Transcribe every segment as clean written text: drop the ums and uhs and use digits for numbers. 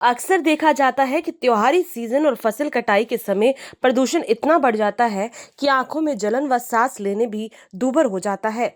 अक्सर देखा जाता है कि त्योहारी सीजन और फसल कटाई के समय प्रदूषण इतना बढ़ जाता है कि आंखों में जलन व सांस लेने भी दूभर हो जाता है।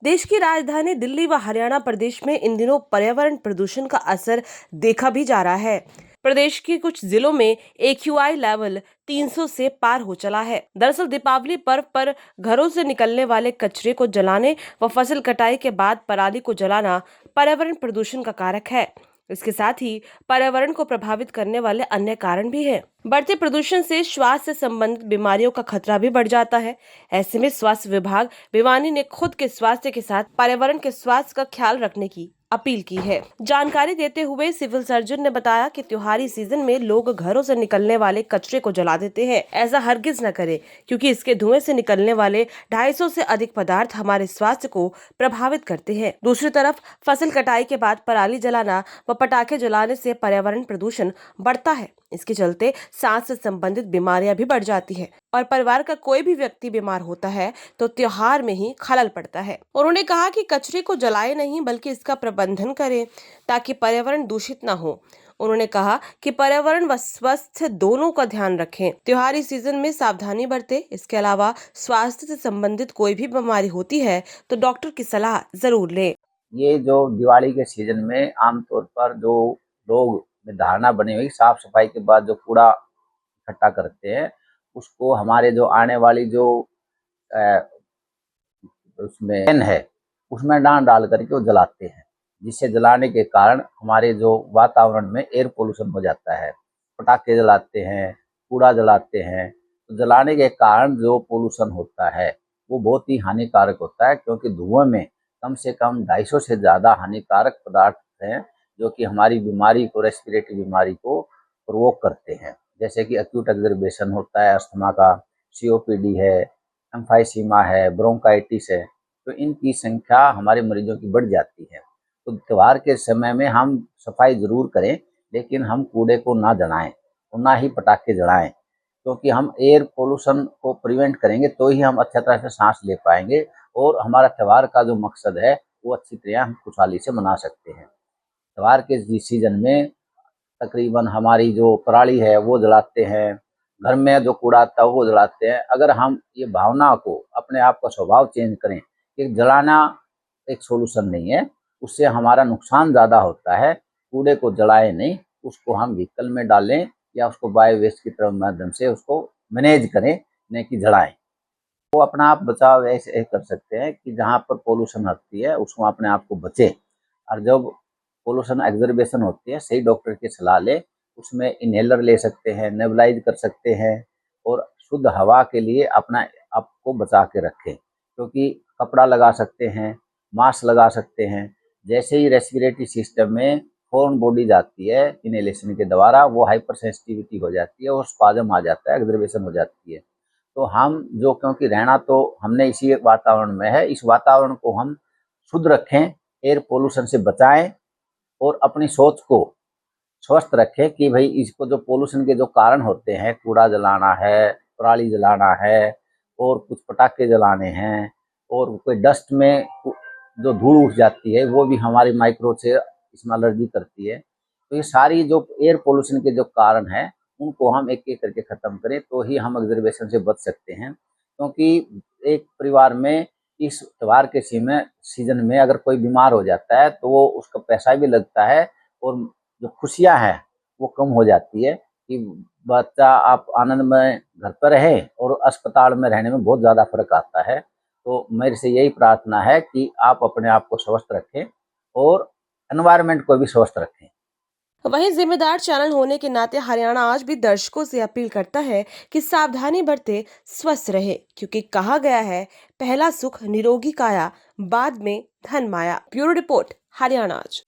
देश की राजधानी दिल्ली व हरियाणा प्रदेश में इन दिनों पर्यावरण प्रदूषण का असर देखा भी जा रहा है। प्रदेश के कुछ जिलों में AQI लेवल 300 से पार हो चला है। दरअसल दीपावली पर्व पर घरों से निकलने वाले कचरे को जलाने व फसल कटाई के बाद पराली को जलाना पर्यावरण प्रदूषण का कारक है। इसके साथ ही पर्यावरण को प्रभावित करने वाले अन्य कारण भी हैं। बढ़ते प्रदूषण से स्वास्थ्य से संबंधित बीमारियों का खतरा भी बढ़ जाता है। ऐसे में स्वास्थ्य विभाग भिवानी ने खुद के स्वास्थ्य के साथ पर्यावरण के स्वास्थ्य का ख्याल रखने की अपील की है। जानकारी देते हुए सिविल सर्जन ने बताया कि त्योहारी सीजन में लोग घरों से निकलने वाले कचरे को जला देते हैं। ऐसा हरगिज न करें, क्योंकि इसके धुएं से निकलने वाले 250 से अधिक पदार्थ हमारे स्वास्थ्य को प्रभावित करते हैं। दूसरी तरफ फसल कटाई के बाद पराली जलाना व पटाखे जलाने से पर्यावरण प्रदूषण बढ़ता है। इसके चलते सांस से संबंधित बीमारियां भी बढ़ जाती है और परिवार का कोई भी व्यक्ति बीमार होता है तो त्योहार में ही खलल पड़ता है। उन्होंने कहा कि कचरे को जलाए नहीं बल्कि इसका प्रबंधन करें ताकि पर्यावरण दूषित न हो। उन्होंने कहा कि पर्यावरण व स्वास्थ्य दोनों का ध्यान रखें। त्योहारी सीजन में सावधानी बरतें। इसके अलावा स्वास्थ्य से संबंधित कोई भी बीमारी होती है तो डॉक्टर की सलाह जरूर लें। ये जो दिवाली के सीजन में आमतौर पर जो लोग में धारणा बनी हुई, साफ सफाई के बाद जो कूड़ा इकट्ठा करते हैं उसको हमारे जो आने वाली जो उसमें पेन है उसमें डाल करके वो जलाते हैं, जिससे जलाने के कारण हमारे जो वातावरण में एयर पोल्यूशन हो जाता है। पटाखे जलाते हैं, कूड़ा जलाते हैं, तो जलाने के कारण जो पोल्यूशन होता है वो बहुत ही हानिकारक होता है, क्योंकि धुएं में कम से कम 250 से ज़्यादा हानिकारक पदार्थ हैं जो कि हमारी बीमारी को, रेस्पिरेटरी बीमारी को प्रोवोक करते हैं। जैसे कि एक्यूट एक्जर्बेशन होता है अस्थमा का, COPD है, एम्फाइसीमा है, ब्रोंकाइटिस है, तो इनकी संख्या हमारे मरीजों की बढ़ जाती है। तो त्योहार के समय में हम सफाई ज़रूर करें, लेकिन हम कूड़े को ना जलाएं और ना ही पटाखे जलाएं, क्योंकि हम एयर पोल्यूशन को प्रिवेंट करेंगे तो ही हम अच्छी तरह से सांस ले पाएंगे और हमारा त्यौहार का जो मकसद है वो अच्छी तरह हम खुशहाली से मना सकते हैं। त्यौहार के सीजन में तकरीबन हमारी जो पराली है वो जलाते हैं, घर में जो कूड़ा आता है वो जलाते हैं। अगर हम ये भावना को, अपने आप का स्वभाव चेंज करें कि जलाना एक सोल्यूशन नहीं है, उससे हमारा नुकसान ज़्यादा होता है, कूड़े को जलाएं नहीं, उसको हम व्हीकल में डालें या उसको बायो वेस्ट की तरह माध्यम से उसको मैनेज करें, नहीं कि जलाएं। वो अपना आप बचाव ऐसे कर सकते हैं कि जहाँ पर पोल्यूशन होती है उसको अपने आप को बचे, और जब पोल्यूशन एग्जर्बेशन होती है सही डॉक्टर की सलाह ले, उसमें इनहेलर ले सकते हैं, नेबुलाइज कर सकते हैं और शुद्ध हवा के लिए अपना आपको बचा के रखें, क्योंकि कपड़ा लगा सकते हैं, मास्क लगा सकते हैं। जैसे ही रेस्पिरेटरी सिस्टम में फॉरेन बॉडी जाती है इनहेलेशन के द्वारा, वो हाइपर सेंसिटिविटी हो जाती है और स्पाज्म आ जाता है, एग्जर्बेशन हो जाती है। तो हम जो, क्योंकि रहना तो हमने इसी वातावरण में है, इस वातावरण को हम शुद्ध रखें, एयर पोल्यूशन से बचाएं और अपनी सोच को स्वस्थ रखें कि भाई इसको जो पोल्यूशन के जो कारण होते हैं, कूड़ा जलाना है, पराली जलाना है और कुछ पटाखे जलाने हैं और कोई डस्ट में जो धूल उठ जाती है वो भी हमारी माइक्रो से इसमें एलर्जी करती है। तो ये सारी जो एयर पोल्यूशन के जो कारण हैं उनको हम एक एक करके ख़त्म करें तो ही हम एग्जर्बेशन से बच सकते हैं। क्योंकि एक परिवार में इस त्यौहार के सीजन में अगर कोई बीमार हो जाता है तो वो उसका पैसा भी लगता है और जो खुशियाँ हैं वो कम हो जाती है कि बच्चा आप आनंद में घर पर रहे और अस्पताल में रहने में बहुत ज़्यादा फ़र्क आता है। तो मेरे से यही प्रार्थना है कि आप अपने आप को स्वस्थ रखें और एनवायरनमेंट को भी स्वस्थ रखें। वहीं जिम्मेदार चैनल होने के नाते हरियाणा आज भी दर्शकों से अपील करता है कि सावधानी बरते, स्वस्थ रहे, क्योंकि कहा गया है पहला सुख निरोगी काया, बाद में धन माया। ब्यूरो रिपोर्ट, हरियाणा आज।